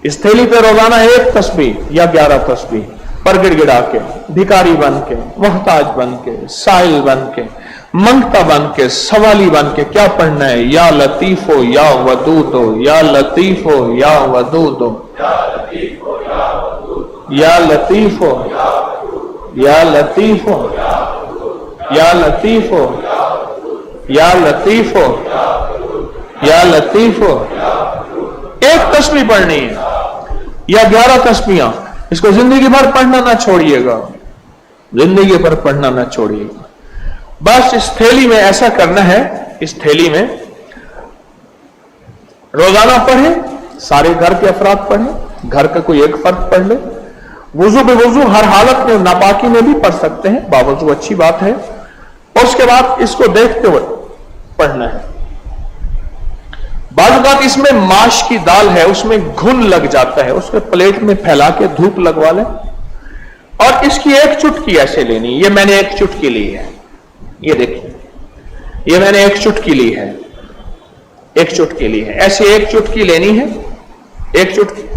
इस थैली पे रोजाना 1 तस्बीह या 11 तस्बीह पर गिड़गिड़ा के, भिखारी बन के, मोहताज बन के, साइल बन के, मंगता बन के, सवाली बन के क्या पढ़ना है? या लतीफो या वदूदो, या लतीफो या वदूदो, या लतीफो या लतीफो या लतीफो या लतीफो या लतीफो। 1 तस्बीह पढ़नी है या 11 तस्बीहां। इसको जिंदगी भर पढ़ना ना छोड़िएगा, जिंदगी भर पढ़ना ना छोड़िएगा। बस इस थैली में ऐसा करना है, इस थैली में रोजाना पढ़े, सारे घर के अफराद पढ़े, घर का कोई एक फर्द पढ़ ले, वुजू बेवुजू हर हालत में, नापाकी में भी पढ़ सकते हैं, बावजू अच्छी बात है। और उसके बाद इसको देखते हुए पढ़ना है। बाज़ बात इसमें माश की दाल है, उसमें घुन लग जाता है, उसके प्लेट में फैला के धूप लगवा लें और इसकी 1 चुटकी ऐसे लेनी। ये मैंने 1 चुटकी ली है, ये देखिए, ये मैंने 1 चुटकी ली है, 1 चुटकी ली है, ऐसे 1 चुटकी लेनी है, 1 चुटकी।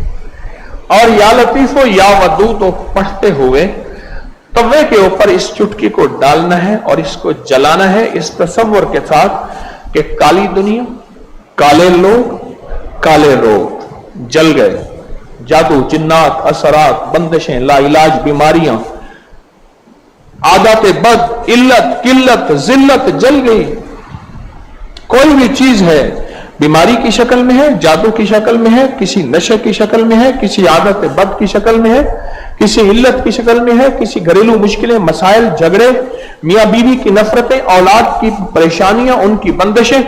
और या लतीफो या वदूदो पढ़ते हुए तवे के ऊपर इस चुटकी को डालना है और इसको जलाना है, इस तसव्वुर के साथ कि काली दुनिया, काले लोग, काले रोग जल गए, जादू, जिन्नात, असरात, बंदिशें, लाइलाज बीमारियां, आदत बद, इल्लत, किल्लत, जिल्लत जल गई। कोई भी चीज है बीमारी की शक्ल में है, जादू की शक्ल में है, किसी नशे की शक्ल में है, किसी आदत बद की शक्ल में है, किसी इल्लत की शक्ल में है, किसी घरेलू मुश्किलें, मसाइल, झगड़े, मियां बीवी की नफरतें, औलाद की परेशानियां, उनकी बंदिशें,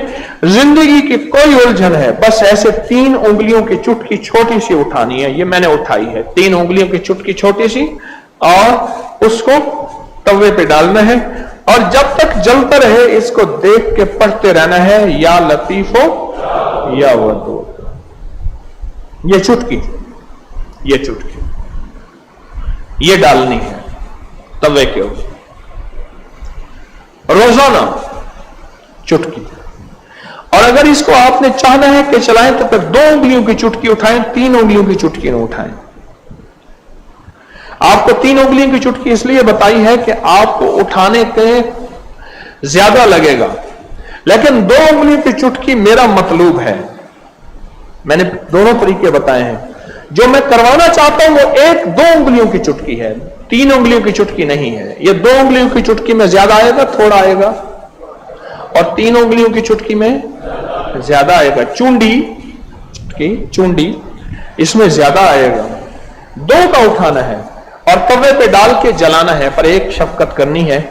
जिंदगी की कोई उलझन है, बस ऐसे 3 उंगलियों की चुटकी छोटी सी उठानी है। ये मैंने उठाई है, 3 उंगलियों की चुटकी छोटी सी, और उसको तवे पे डालना है और जब तक जलता रहे इसको देख के पढ़ते रहना है, या लतीफो या वदूद। ये चुटकी, ये चुटकी ये डालनी है तवे के ऊपर रोजाना, चुटकी। और अगर इसको आपने चाहना है कि चलाएं तो फिर 2 उंगलियों की चुटकी उठाएं, 3 उंगलियों की चुटकी न उठाएं। आपको 3 उंगलियों की चुटकी इसलिए बताई है कि आपको उठाने के ज्यादा लगेगा, लेकिन 2 उंगलियों की चुटकी मेरा मतलूब है। मैंने दोनों तरीके बताए हैं। जो मैं करवाना चाहता हूं वो 1-2 उंगलियों की चुटकी है, 3 उंगलियों की चुटकी नहीं है। ये 2 उंगलियों की चुटकी में ज्यादा आएगा, थोड़ा आएगा, और 3 उंगलियों की चुटकी में ज्यादा आएगा। चूंडी की चूंडी इसमें ज्यादा आएगा। 2 का उठाना है और तवे पे डाल के जलाना है। पर एक शफकत करनी है,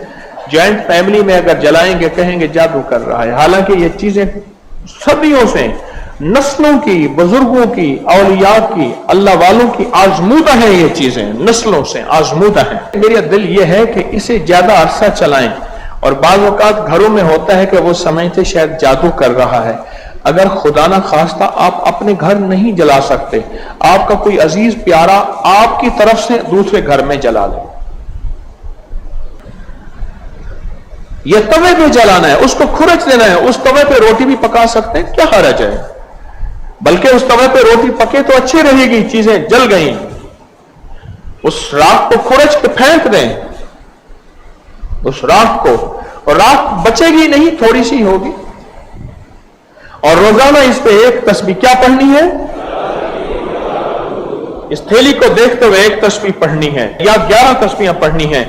जॉइंट फैमिली में अगर जलाएंगे कहेंगे जादू कर रहा है। हालांकि ये चीजें सदियों से, नस्लों की, बुजुर्गों की, औलिया की, अल्लाह वालों की आजमूदा है, ये चीजें नस्लों से आजमूदा है। मेरा दिल ये है कि इसे ज्यादा अरसा चलाएं। और बाज़ औक़ात घरों में होता है कि वो समझते शायद जादू कर रहा है। अगर खुदा ना खास्ता आप अपने घर नहीं जला सकते, आपका कोई अजीज प्यारा आपकी तरफ से दूसरे घर में जला ले, यह तवे पे जलाना है, उसको खुरच देना है। उस तवे पे रोटी भी पका सकते हैं, क्या हरज है? बल्कि उस तवे पे रोटी पके तो अच्छी रहेगी, चीजें जल गई। उस राख को खुरच के फेंक दें, उस राख को, और राख बचेगी नहीं, थोड़ी सी होगी। और रोजाना इस पे 1 तस्बीह क्या पढ़नी है? इस थैली को देखते हुए 1 तस्बीह पढ़नी है या 11 तस्बीहां पढ़नी है।